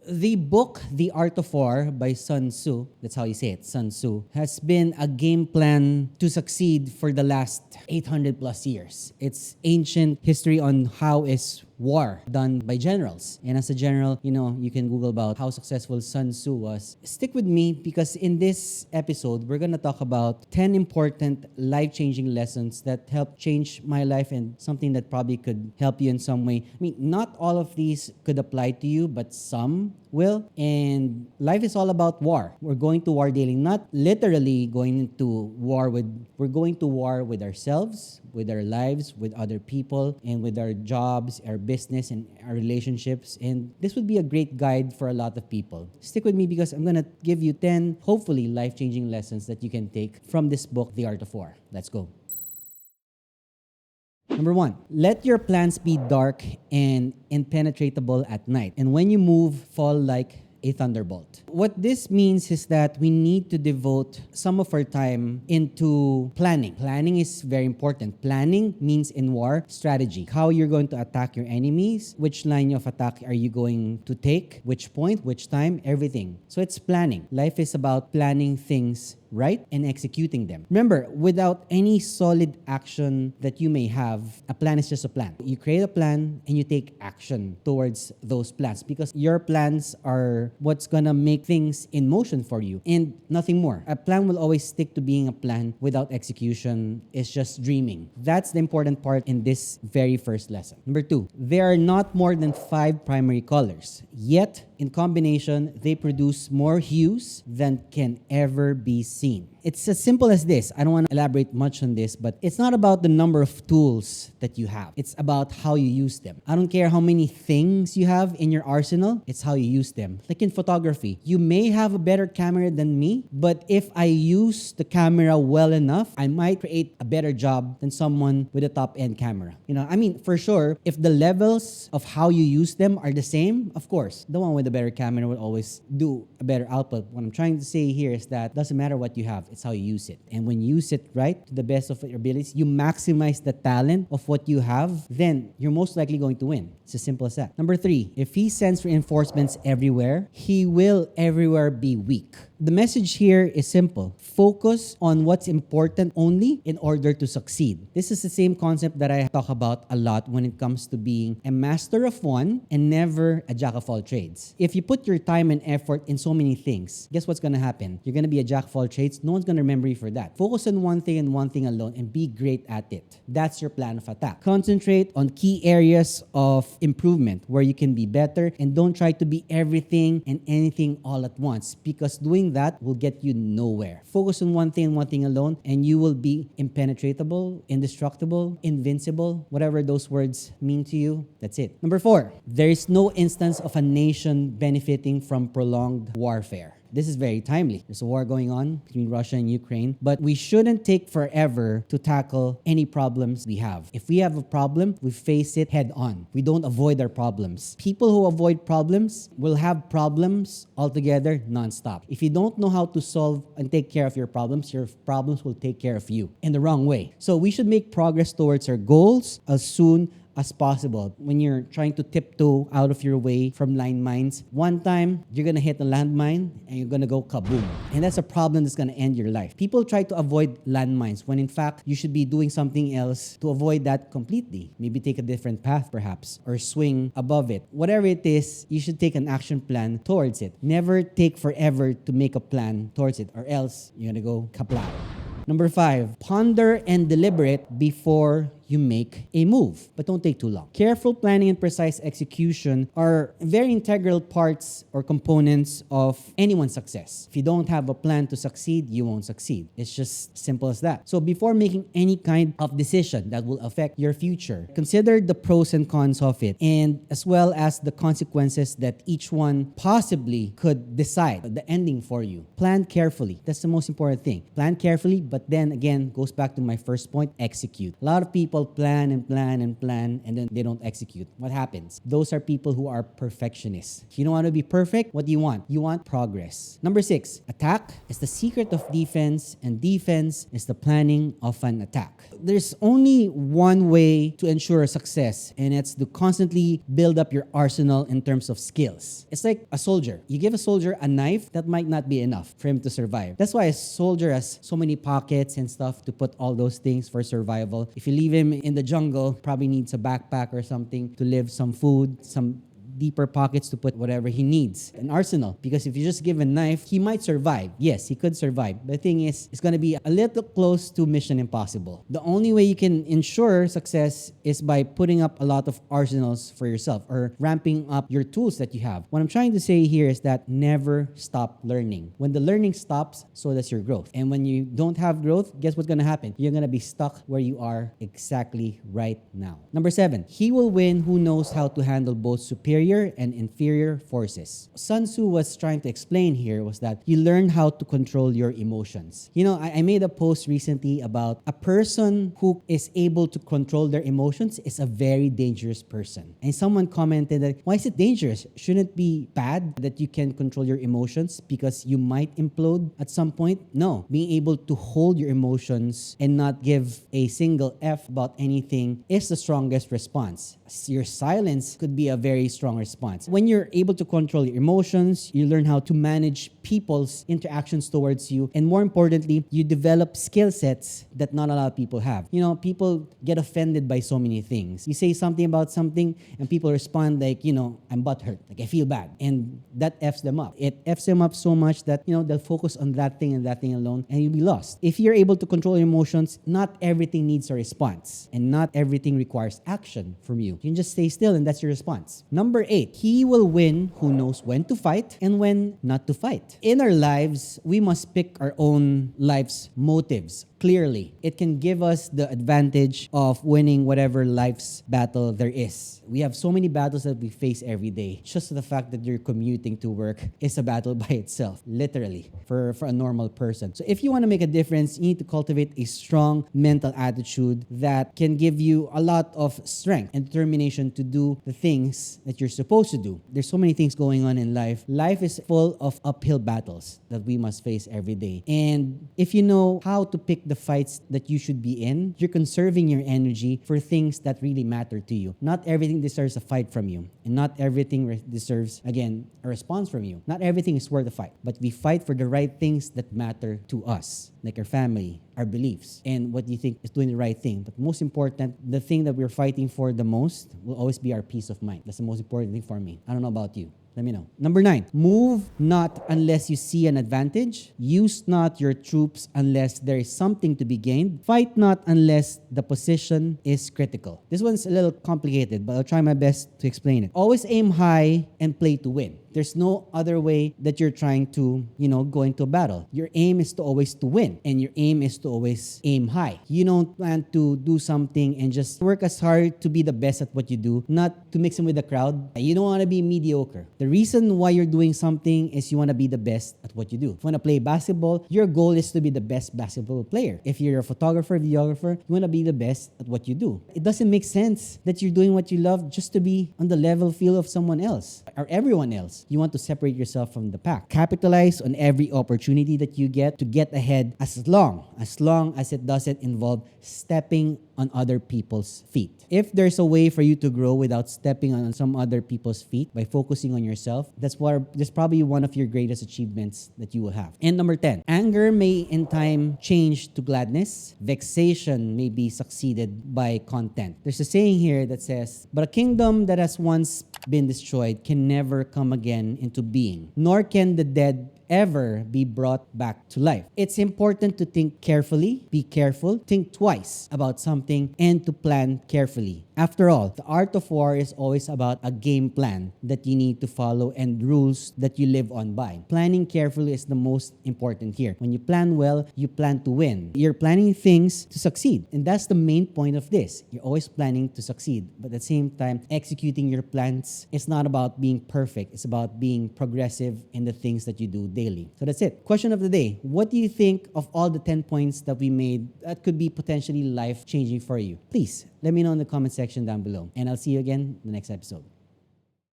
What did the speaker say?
The book, The Art of War by Sun Tzu, that's how you say it, Sun Tzu, has been a game plan to succeed for the last 800 plus years. It's ancient history on how is war done by generals. And as a general, you can Google about how successful Sun Tzu was. Stick with me because in this episode, we're going to talk about 10 important life-changing lessons that helped change my life and something that probably could help you in some way. I mean, not all of these could apply to you, but some will. And life is all about war. We're going to war daily, not literally going into war we're going to war with ourselves, with our lives, with other people, and with our jobs, our business, and our relationships. And this would be a great guide for a lot of people. Stick with me because I'm going to give you 10, hopefully, life-changing lessons that you can take from this book, The Art of War. Let's go. Number 1, let your plans be dark and impenetrable at night. And when you move, fall like a thunderbolt. What this means is that we need to devote some of our time into planning. Planning is very important. Planning means in war, strategy. How you're going to attack your enemies, which line of attack are you going to take, which point, which time, everything. So it's planning. Life is about planning things right and executing them. Remember, without any solid action that you may have, a plan is just a plan. You create a plan and you take action towards those plans because your plans are what's gonna make things in motion for you and nothing more. A plan will always stick to being a plan. Without execution, it's just dreaming. That's the important part in this very first lesson. Number 2, there are not more than 5 primary colors. Yet, in combination, they produce more hues than can ever be seen. It's as simple as this. I don't want to elaborate much on this, but it's not about the number of tools that you have. It's about how you use them. I don't care how many things you have in your arsenal. It's how you use them. Like in photography, you may have a better camera than me, but if I use the camera well enough, I might create a better job than someone with a top-end camera. For sure, if the levels of how you use them are the same, of course, the one with the better camera will always do a better output. What I'm trying to say here is that it doesn't matter what you have. It's how you use it. And when you use it right, to the best of your abilities, you maximize the talent of what you have, then you're most likely going to win. It's as simple as that. Number 3, if he sends reinforcements everywhere, he will everywhere be weak. The message here is simple. Focus on what's important only in order to succeed. This is the same concept that I talk about a lot when it comes to being a master of one and never a jack of all trades. If you put your time and effort in so many things, guess what's going to happen? You're going to be a jack of all trades. No one's going to remember you for that. Focus on one thing and one thing alone and be great at it. That's your plan of attack. Concentrate on key areas of improvement where you can be better and don't try to be everything and anything all at once because doing that will get you nowhere. Focus on one thing and one thing alone and you will be impenetrable, indestructible, invincible, whatever those words mean to you. That's it. Number 4, there is no instance of a nation benefiting from prolonged warfare. This is very timely. There's a war going on between Russia and Ukraine, but we shouldn't take forever to tackle any problems we have. If we have a problem, we face it head on. We don't avoid our problems. People who avoid problems will have problems altogether nonstop. If you don't know how to solve and take care of your problems will take care of you in the wrong way. So we should make progress towards our goals as soon as possible. When you're trying to tiptoe out of your way from landmines, one time you're gonna hit a landmine and you're gonna go kaboom. And that's a problem that's gonna end your life. People try to avoid landmines when in fact you should be doing something else to avoid that completely. Maybe take a different path perhaps or swing above it. Whatever it is, you should take an action plan towards it. Never take forever to make a plan towards it or else you're gonna go kaplow. Number 5, ponder and deliberate before you make a move, but don't take too long. Careful planning and precise execution are very integral parts or components of anyone's success. If you don't have a plan to succeed, you won't succeed. It's just simple as that. So before making any kind of decision that will affect your future, consider the pros and cons of it, and as well as the consequences that each one possibly could decide the ending for you. Plan carefully. That's the most important thing. Plan carefully, but then again, goes back to my first point, execute. A lot of people people plan and plan and plan and then they don't execute. What happens? Those are people who are perfectionists. You don't want to be perfect. What do you want? You want progress. Number 6, attack is the secret of defense, and defense is the planning of an attack. There's only one way to ensure success, and it's to constantly build up your arsenal in terms of skills. It's like a soldier. You give a soldier a knife, that might not be enough for him to survive. That's why a soldier has so many pockets and stuff to put all those things for survival. If you leave him in the jungle, probably needs a backpack or something to live, some food, some deeper pockets to put whatever he needs. An arsenal. Because if you just give a knife, he might survive. Yes, he could survive. The thing is, it's going to be a little close to Mission Impossible. The only way you can ensure success is by putting up a lot of arsenals for yourself or ramping up your tools that you have. What I'm trying to say here is that never stop learning. When the learning stops, so does your growth. And when you don't have growth, guess what's going to happen? You're going to be stuck where you are exactly right now. Number 7, he will win who knows how to handle both superior and inferior forces. Sun Tzu was trying to explain here was that you learn how to control your emotions. You know, I made a post recently about a person who is able to control their emotions is a very dangerous person. And someone commented that, why is it dangerous? Shouldn't it be bad that you can control your emotions because you might implode at some point? No. Being able to hold your emotions and not give a single F about anything is the strongest response. Your silence could be a very strong response. When you're able to control your emotions, you learn how to manage people's interactions towards you, and more importantly, you develop skill sets that not a lot of people have. You know, people get offended by so many things. You say something about something and people respond like, I'm butthurt, like I feel bad, and that F's them up. It F's them up so much that, they'll focus on that thing and that thing alone, and you'll be lost. If you're able to control your emotions, not everything needs a response, and not everything requires action from you. You can just stay still and that's your response. Number 8, he will win who knows when to fight and when not to fight. In our lives, we must pick our own life's motives clearly. It can give us the advantage of winning whatever life's battle there is. We have so many battles that we face every day. Just the fact that you're commuting to work is a battle by itself, literally, for a normal person. So if you want to make a difference, you need to cultivate a strong mental attitude that can give you a lot of strength and determination to do the things that you're supposed to do. There's so many things going on in life. Life is full of uphill battles that we must face every day. And if you know how to pick the fights that you should be in, you're conserving your energy for things that really matter to you. Not everything deserves a fight from you. And not everything deserves, again, a response from you. Not everything is worth a fight. But we fight for the right things that matter to us, like our family, our beliefs, and what you think is doing the right thing. But most important, the thing that we're fighting for the most will always be our peace of mind. That's the most important thing for me. I don't know about you. Let me know. Number 9, move not unless you see an advantage. Use not your troops unless there is something to be gained. Fight not unless the position is critical. This one's a little complicated, but I'll try my best to explain it. Always aim high and play to win. There's no other way that you're trying to, go into a battle. Your aim is to always to win, and your aim is to always aim high. You don't plan to do something and just work as hard to be the best at what you do, not to mix in with the crowd. You don't want to be mediocre. The reason why you're doing something is you want to be the best at what you do. If you want to play basketball, your goal is to be the best basketball player. If you're a photographer, videographer, you want to be the best at what you do. It doesn't make sense that you're doing what you love just to be on the level field of someone else or everyone else. You want to separate yourself from the pack. Capitalize on every opportunity that you get to get ahead as long as it doesn't involve stepping on other people's feet. If there's a way for you to grow without stepping on some other people's feet by focusing on yourself, that's probably one of your greatest achievements that you will have. And number 10, anger may in time change to gladness. Vexation may be succeeded by content. There's a saying here that says, but a kingdom that has once been destroyed can never come again into being, nor can the dead ever be brought back to life. It's important to think carefully, be careful, think twice about something, and to plan carefully. After all, the art of war is always about a game plan that you need to follow and rules that you live on by. Planning carefully is the most important here. When you plan well, you plan to win. You're planning things to succeed. And that's the main point of this. You're always planning to succeed. But at the same time, executing your plans is not about being perfect. It's about being progressive in the things that you do daily. So that's it. Question of the day. What do you think of all the 10 points that we made that could be potentially life-changing for you? Please let me know in the comment section down below. And I'll see you again in the next episode.